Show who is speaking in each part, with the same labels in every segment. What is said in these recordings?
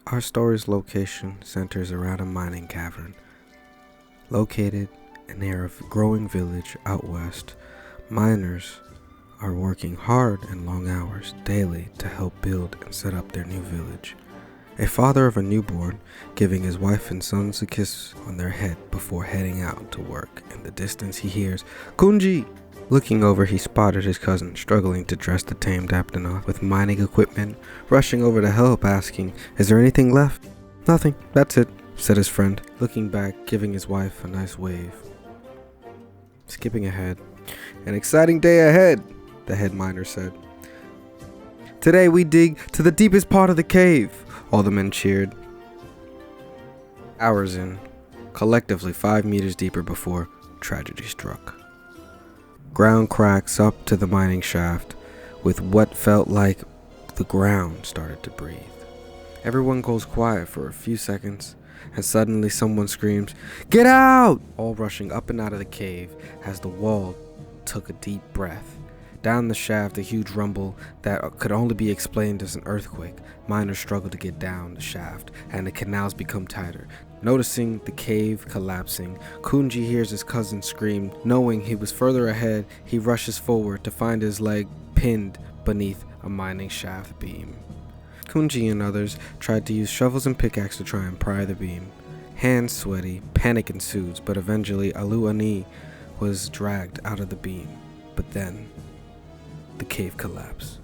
Speaker 1: Our story's location centers around a mining cavern. Located near a growing village out west, miners are working hard and long hours daily to help build and set up their new village. A father of a newborn giving his wife and sons a kiss on their head before heading out to work. In the distance he hears, "Kunji!" Looking over, he spotted his cousin struggling to dress the tamed Aptonoth with mining equipment, rushing over to help, asking, "Is there anything left?" "Nothing, that's it," said his friend, looking back, giving his wife a nice wave. Skipping ahead. "An exciting day ahead," the head miner said. "Today we dig to the deepest part of the cave," all the men cheered. Hours in, collectively 5 meters deeper before tragedy struck. Ground cracks up to the mining shaft with what felt like the ground started to breathe. Everyone goes quiet for a few seconds, and suddenly someone screams, "Get out!" all rushing up and out of the cave as the wall took a deep breath. Down the shaft, a huge rumble that could only be explained as an earthquake. Miners struggle to get down the shaft, and the canals become tighter. Noticing the cave collapsing, Kunji hears his cousin scream. Knowing he was further ahead, he rushes forward to find his leg pinned beneath a mining shaft beam. Kunji and others tried to use shovels and pickaxe to try and pry the beam. Hands sweaty, panic ensues, but eventually Alu Ani was dragged out of the beam. But then, the cave collapsed.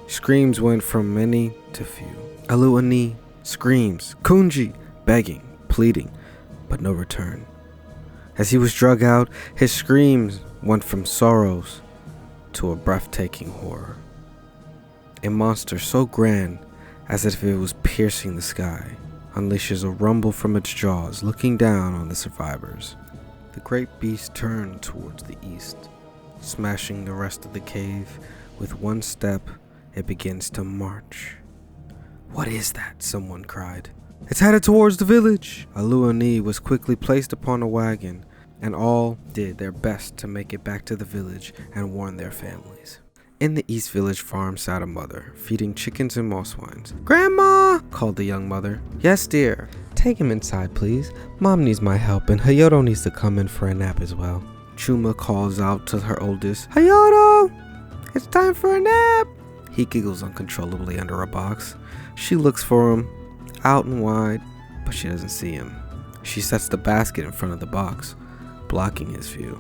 Speaker 1: Screams went from many to few. Alu Ani screams, "Kunji!" begging, pleading, but no return. As he was dragged out, his screams went from sorrows to a breathtaking horror. A monster so grand as if it was piercing the sky unleashes a rumble from its jaws, looking down on the survivors. The great beast turned towards the east, smashing the rest of the cave. With one step, it begins to march. "What is that?" someone cried. "It's headed towards the village." Alu Ani was quickly placed upon a wagon, and all did their best to make it back to the village and warn their families. In the East Village farm sat a mother, feeding chickens and mosswines. "Grandma!" called the young mother. "Yes, dear." "Take him inside, please. Mom needs my help, and Hayoto needs to come in for a nap as well." Chuma calls out to her oldest, "Hayoto! It's time for a nap!" He giggles uncontrollably under a box. She looks for him, out and wide, but she doesn't see him. She sets the basket in front of the box, blocking his view.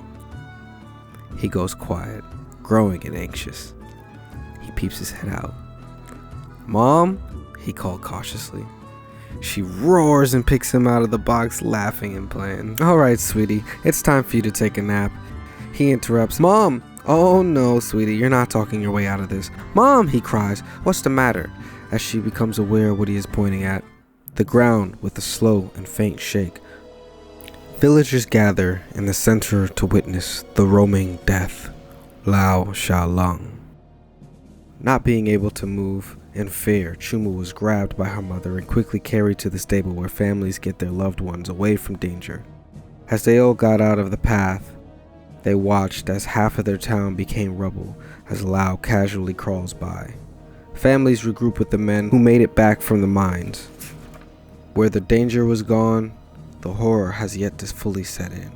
Speaker 1: He goes quiet, growing and anxious. He peeps his head out. "Mom?" he called cautiously. She roars and picks him out of the box, laughing and playing. "All right, sweetie, it's time for you to take a nap." He interrupts. "Mom!" "Oh no, sweetie, you're not talking your way out of this." "Mom!" he cries. "What's the matter?" As she becomes aware of what he is pointing at, the ground with a slow and faint shake. Villagers gather in the center to witness the roaming death, Lao Shalong. Not being able to move, in fear, Chuma was grabbed by her mother and quickly carried to the stable where families get their loved ones away from danger. As they all got out of the path, they watched as half of their town became rubble as Lao casually crawls by. Families regroup with the men who made it back from the mines. Where the danger was gone, the horror has yet to fully set in.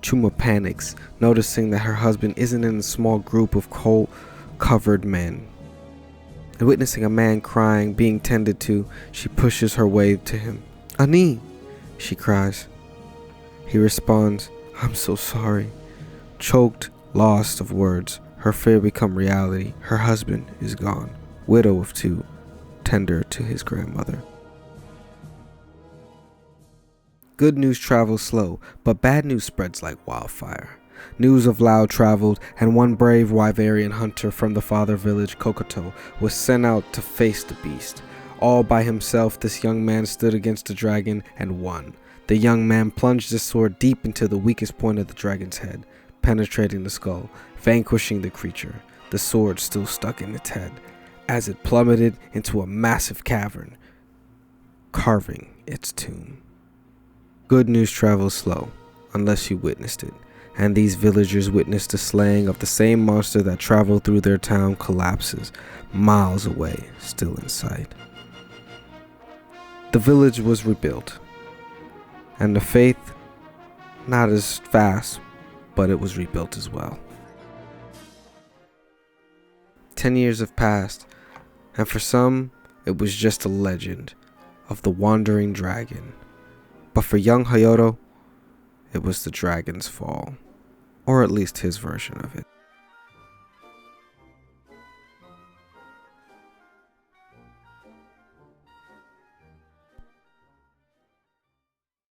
Speaker 1: Chuma panics, noticing that her husband isn't in a small group of coal-covered men. And witnessing a man crying, being tended to, she pushes her way to him. "Ani!" she cries. He responds, "I'm so sorry." Choked, lost of words, her fear become reality. Her husband is gone, widow of 2, tender to his grandmother. Good news travels slow, but bad news spreads like wildfire. News of Lao traveled, and one brave Wyverian hunter from the father village, Kokoto, was sent out to face the beast. All by himself, this young man stood against the dragon and won. The young man plunged his sword deep into the weakest point of the dragon's head, penetrating the skull, vanquishing the creature, the sword still stuck in its head, as it plummeted into a massive cavern, carving its tomb. Good news travels slow, unless you witnessed it, and these villagers witnessed the slaying of the same monster that traveled through their town collapses, miles away, still in sight. The village was rebuilt, and the faith, not as fast, but it was rebuilt as well. 10 years have passed, and for some, it was just a legend of the wandering dragon. But for young Hayato, it was the dragon's fall, or at least his version of it.